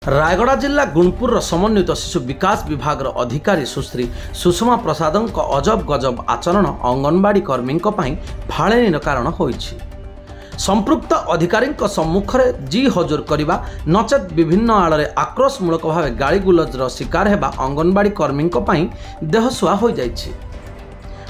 रायगड़ा जिला गुणपुर समन्वित शिशु विकास विभाग अधिकारी सुश्री सुषमा प्रसाद अजब गजब आचरण अंगनवाड़ी कर्मी भाड़ेर कारण होइछि। संपृक्त अधिकारी सम्मुख में जी हजूर करने नचेत विभिन्न आड़े आक्रोशमूलक भाव गाड़ीगुलजर शिकार होगा अंगनवाड़ी कर्मी देहसुआ हो जाइछि।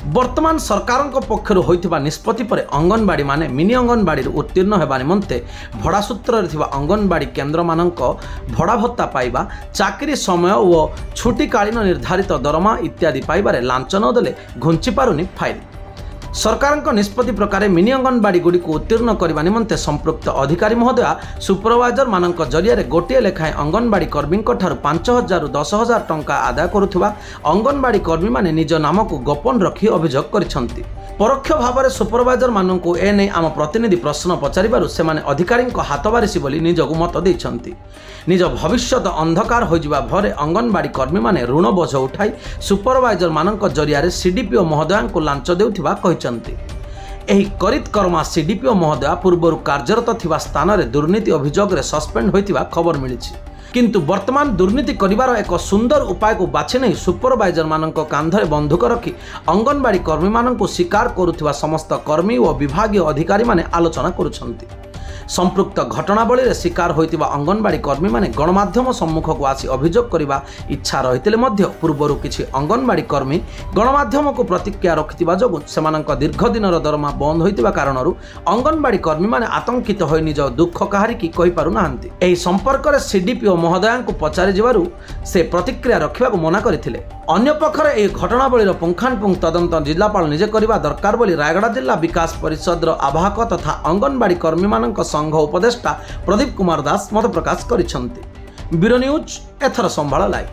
वर्तमान सरकार पक्षर होइथिबा निष्पत्ति पर अंगनवाड़ी माने मिनी अंगनवाड़ी उत्तीर्ण होगा निमंते भड़ा सूत्र अंगनवाड़ी केन्द्र मानक भड़ा भत्ता पाइबा, चाकरी समय और छुट्टीकालीन निर्धारित दरमा इत्यादि पाइबारे लांच नदेले घुंची पारुनी फाइल। सरकार निष्पत्ति प्रकार मिनी अंगनवाड़ी गुड़ी को उत्तीर्ण करने निमंते संपृक्त अधिकारी महोदया सुपरवाइजर मानक जरिया गोटे लेखाएं अंगनवाड़ी कर्मी 5,000 रु 10,000 टंका आदाय करुवा अंगनवाड़ी कर्मी माने निज नाम को गोपन रखी अभियोग करिसेंति। परोक्ष भाव में सुपरवाइजर मानक एने आम प्रतिनिधि प्रश्न पचारू से अधिकारी हाथ बारिशी बोली निजक मत देइछंति। निज भविष्य अंधकार हो भरे अंगनवाड़ी कर्मी माने ऋण बोझ उठाई सुपरवाइजर मानक जरिया सीडीपीओ महोदया को लांच देउथिबा कहिसंति। एही करित कर्मा सीडीपीओ महोदया पूर्व कार्यरत थिबा स्थान में दुर्नीति अभियोग रे सस्पेंड होइतिबा खबर मिलिछि। किंतु वर्तमान दुर्नीति करिवार एक सुंदर उपाय को बाछि नहीं सुपरवाइजर मानक कांधरे बंधुक रखी अंगनवाड़ी कर्मी मानक शिकार करुथिबा समस्त कर्मी और विभागीय अधिकारी माने आलोचना करुछंती। संपृक्त घटनावली शिकार होइतिबा अंगनवाड़ी कर्मी माने गणमाध्यम सम्मुख को आसी अभियोग करिबा इच्छा रहितिले मध्य पूर्वरु किछि अंगनवाड़ी कर्मी गणमाध्यम को प्रतिक्रिया रखितिबा जोगु सेमानक दीर्घ दिनर दरमा बंद होइतिबा कारणरु अंगनवाड़ी कर्मी माने आतंकित होई निज दुख काहारी की कहि पारु नाहंती। एही संपर्क रे सीडीपीओ महोदया को पचारि जिबारु से प्रतिक्रिया रखिबा को मना करथिले। अन्य पक्षरे एही घटनावलीर पुंखानुपुंख तदंत जिलापाल निजे करिबा दरकार बोली रायगड़ा जिला विकास परिषद आवाहक तथा अंगनवाड़ी कर्मी मानक संघ उपदेष्टा प्रदीप कुमार दास मत प्रकाश करिसेंति। ब्यूरो न्यूज एथर संभाळ लाइव।